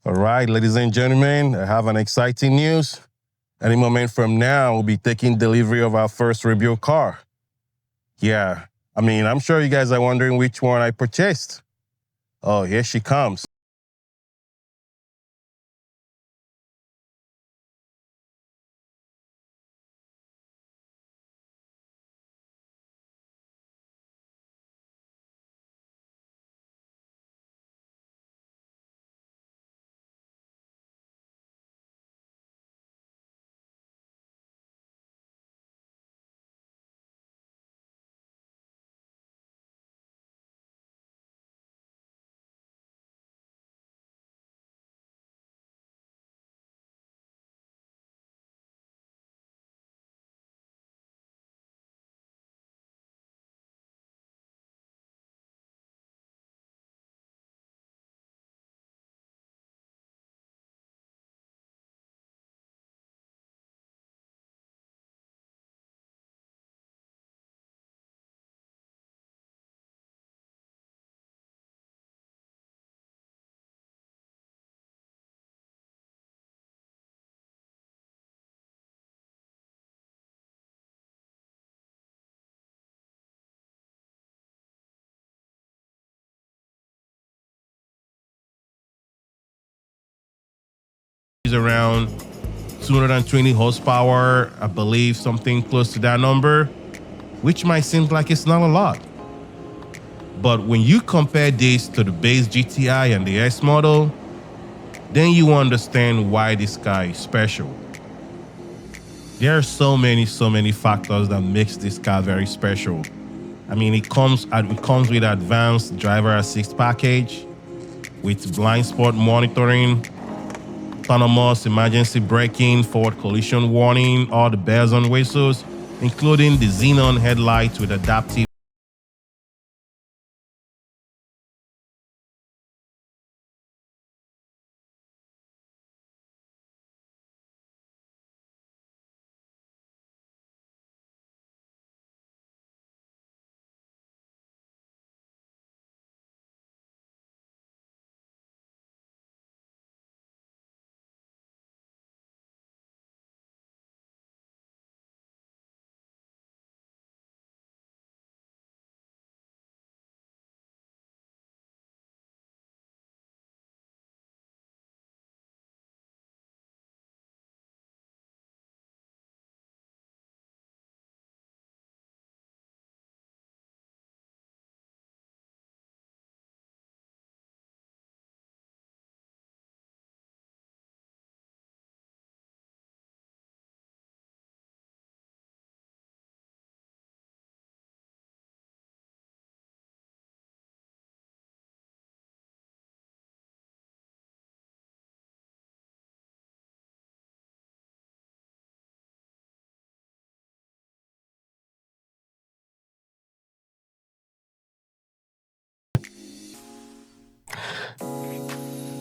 All right, ladies and gentlemen, I have an exciting news. Any moment from now, we'll be taking delivery of our first rebuild car. Yeah, I'm sure you guys are wondering which one I purchased. Oh, here she comes. Is around 220 horsepower, I believe something close to that number, which might seem like it's not a lot. But when you compare this to the base GTI and the S model, then you understand why this car is special. There are so many factors that makes this car very special. It comes with advanced driver assist package, with blind spot monitoring, autonomous emergency braking, forward collision warning, all the bells and whistles, including the xenon headlights with adaptive.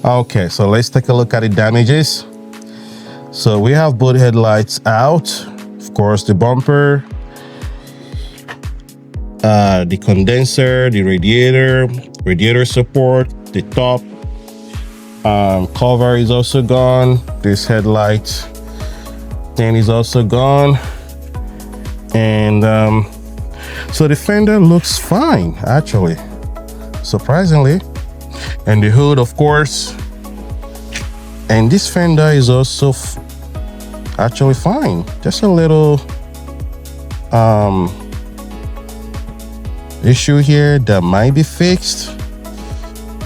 Okay, so let's take a look at the damages. So we have both headlights out, of course, the bumper, the condenser, the radiator support, the top cover is also gone. This headlight thing is also gone. And so the fender looks fine, actually, surprisingly. And the hood, of course. And this fender is also actually fine. Just a little issue here that might be fixed.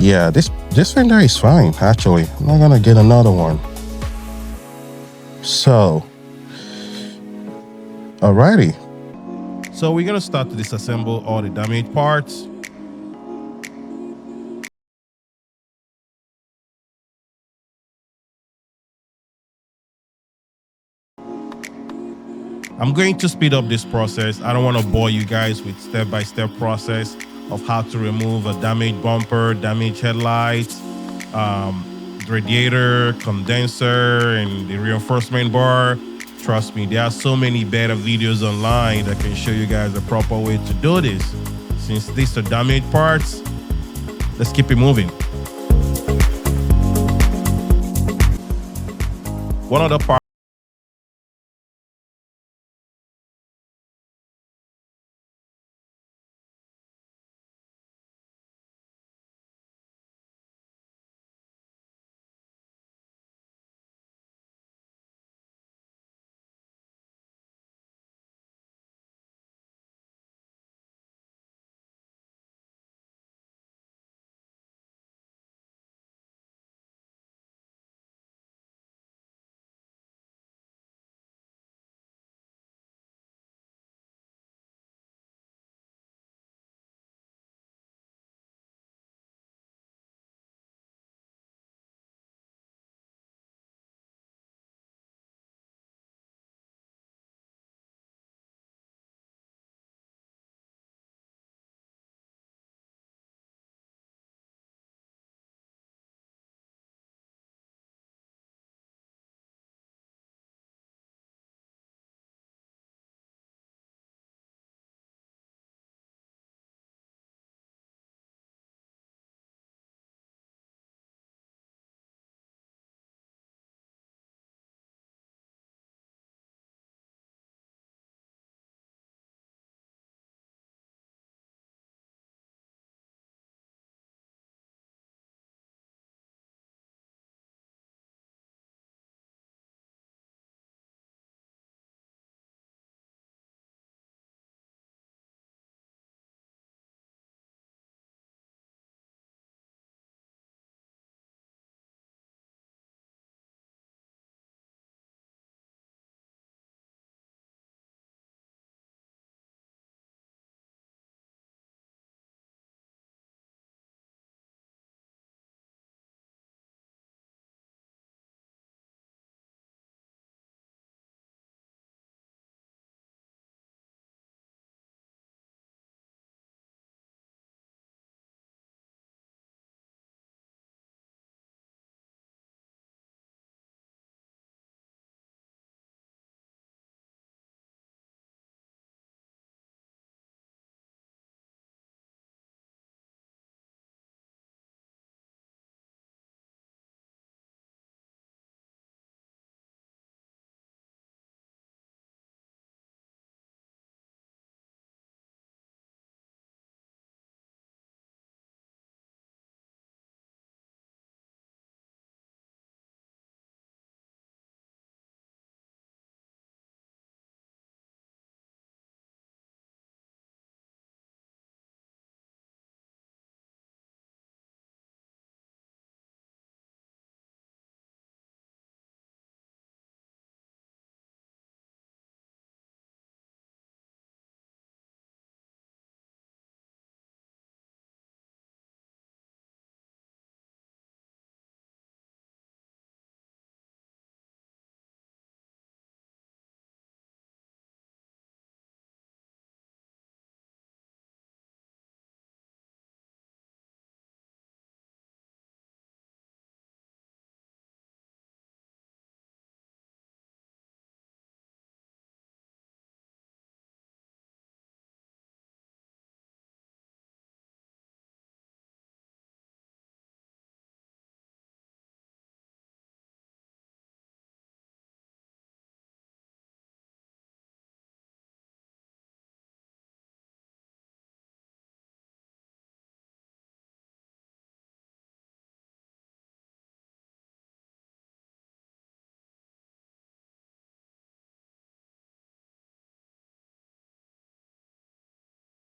Yeah, this fender is fine, actually. I'm not gonna get another one. So, alrighty. So we're gonna start to disassemble all the damaged parts. I'm going to speed up this process. I don't want to bore you guys with step-by-step process of how to remove a damaged bumper, damaged headlights, radiator, condenser, and the reinforcement bar. Trust me, there are so many better videos online that can show you guys the proper way to do this. Since these are damaged parts, let's keep it moving. One other part.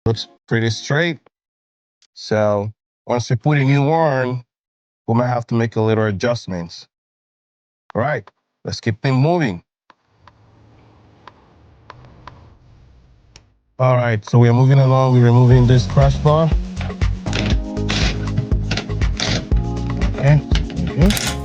Looks pretty straight. So once we put a new one, we might have to make a little adjustments. All right, let's keep things moving. All right, so we are moving along. We're removing this crash bar. Okay. Mhm.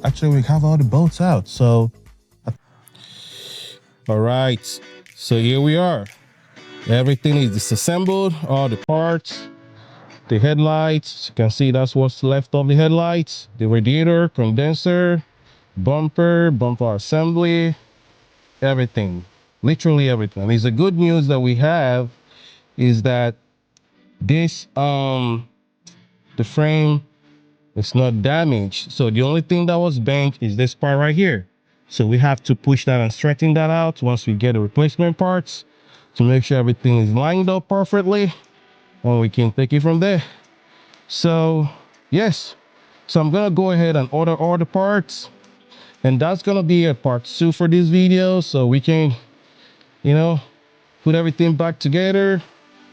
Actually, we have all the bolts out. So, all right. So here we are. Everything is disassembled, all the parts, the headlights. You can see that's what's left of the headlights, the radiator, condenser, bumper assembly, everything, literally everything. And it's the good news that we have is that this, the frame is not damaged. So the only thing that was bent is this part right here. So we have to push that and straighten that out once we get the replacement parts to make sure everything is lined up perfectly, and we can take it from there. So yes, so I'm gonna go ahead and order all the parts, and that's gonna be a part 2 for this video, so we can, you know, put everything back together,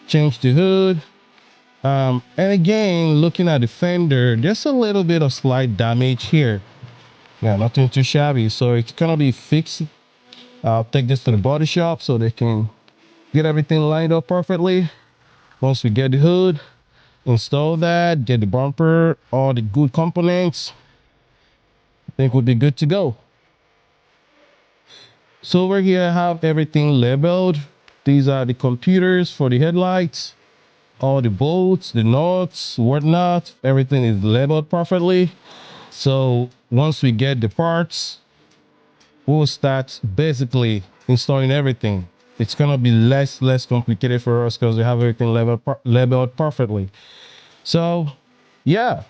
change the hood. And again, looking at the fender, there's a little bit of slight damage here. Yeah, nothing too shabby, so it's gonna be fixed. I'll take this to the body shop so they can get everything lined up perfectly. Once we get the hood, install that, get the bumper, all the good components, I think we'll be good to go. So over here I have everything labeled. These are the computers for the headlights, all the bolts, the nuts, whatnot, everything is labeled perfectly. So once we get the parts, we'll start basically installing everything. It's gonna be less complicated for us because we have everything labeled perfectly. So yeah,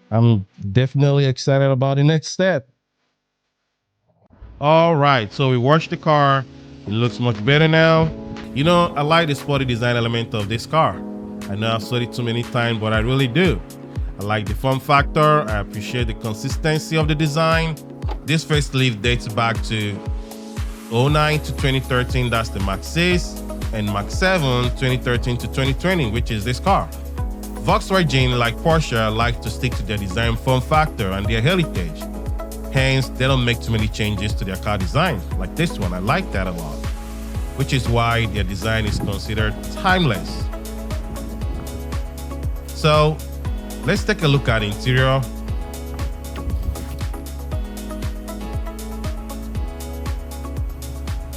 I'm definitely excited about the next step. All right, so we washed the car. It looks much better now. You know, I like the sporty design element of this car. I know I've said it too many times, but I really do. I like the form factor. I appreciate the consistency of the design. This facelift dates back to 09 to 2013, that's the Mach 6, and Mach 7, 2013 to 2020, which is this car. Volkswagen, like Porsche, like to stick to their design form factor and their heritage. Hence, they don't make too many changes to their car design, like this one. I like that a lot, which is why their design is considered timeless. So, let's take a look at the interior.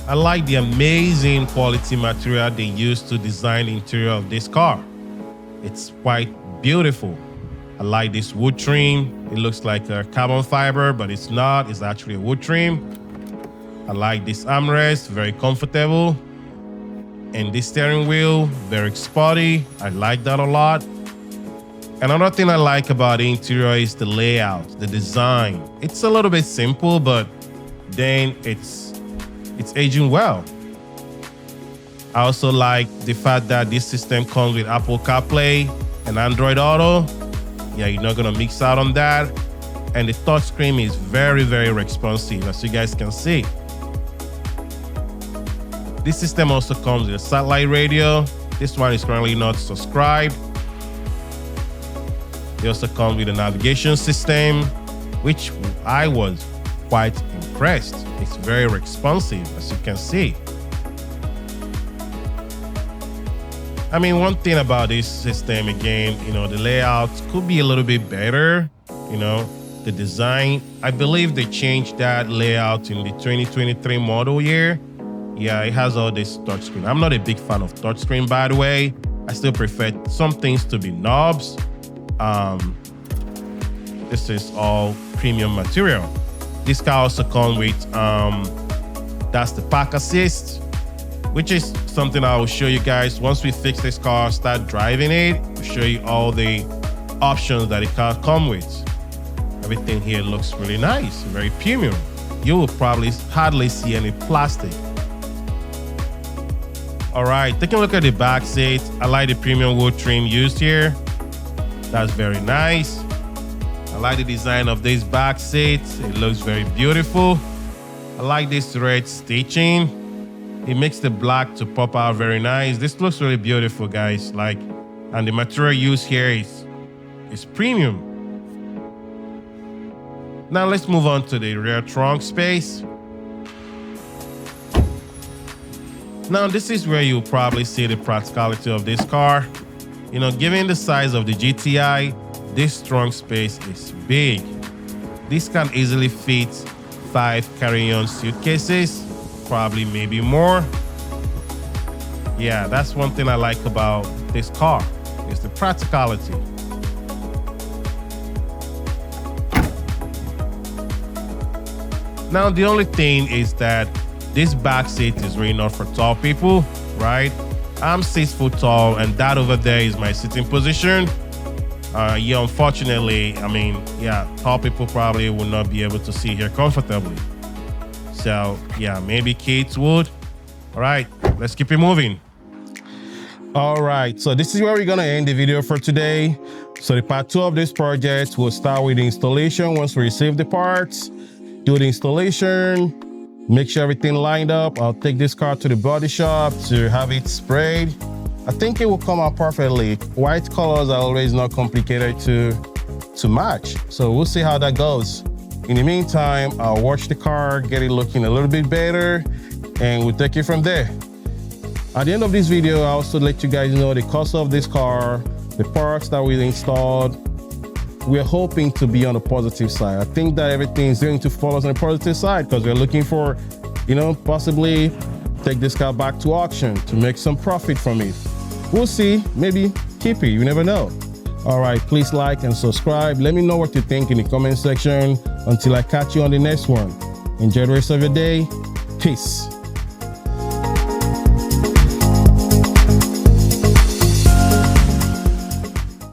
I like the amazing quality material they used to design the interior of this car. It's quite beautiful. I like this wood trim. It looks like a carbon fiber, but it's not. It's actually a wood trim. I like this armrest, very comfortable. And this steering wheel, very sporty. I like that a lot. Another thing I like about the interior is the layout, the design. It's a little bit simple, but then it's aging well. I also like the fact that this system comes with Apple CarPlay and Android Auto. Yeah, you're not gonna mix out on that. And the touchscreen is very, very responsive, as you guys can see. This system also comes with a satellite radio. This one is currently not subscribed. It also comes with a navigation system, which I was quite impressed. It's very responsive, as you can see. I mean, one thing about this system, again, you know, the layout could be a little bit better. You know, the design, I believe they changed that layout in the 2023 model year. Yeah, it has all this touchscreen. I'm not a big fan of touchscreen, by the way. I still prefer some things to be knobs. This is all premium material. This car also comes with, that's the park assist, which is something I will show you guys once we fix this car, start driving it. I'll show you all the options that the car comes with. Everything here looks really nice, very premium. You will probably hardly see any plastic. All right, taking a look at the back seat. I like the premium wood trim used here. That's very nice. I like the design of this back seat. It looks very beautiful. I like this red stitching. It makes the black to pop out very nice. This looks really beautiful, guys. Like, and the material used here is premium. Now let's move on to the rear trunk space. Now this is where you'll probably see the practicality of this car. You know, given the size of the GTI, this trunk space is big. This can easily fit 5 carry-on suitcases, probably maybe more. Yeah, that's one thing I like about this car, is the practicality. Now, the only thing is that this back seat is really not for tall people, right? I'm 6 foot tall, and that over there is my sitting position. Yeah, unfortunately, I mean, yeah, tall people probably will not be able to sit here comfortably. So, yeah, maybe kids would. All right, let's keep it moving. All right, so this is where we're gonna end the video for today. So the part 2 of this project will start with the installation. Once we receive the parts, do the installation, make sure everything lined up. I'll take this car to the body shop to have it sprayed. I think it will come out perfectly. White colors are always not complicated to match. So we'll see how that goes. In the meantime, I'll wash the car, get it looking a little bit better, and we'll take it from there. At the end of this video, I'll also let you guys know the cost of this car, the parts that we installed. We're hoping to be on the positive side. I think that everything is going to fall on the positive side because we're looking for, you know, possibly take this car back to auction to make some profit from it. We'll see, maybe keep it, you never know. All right, please like and subscribe. Let me know what you think in the comment section. Until I catch you on the next one. Enjoy the rest of your day. Peace.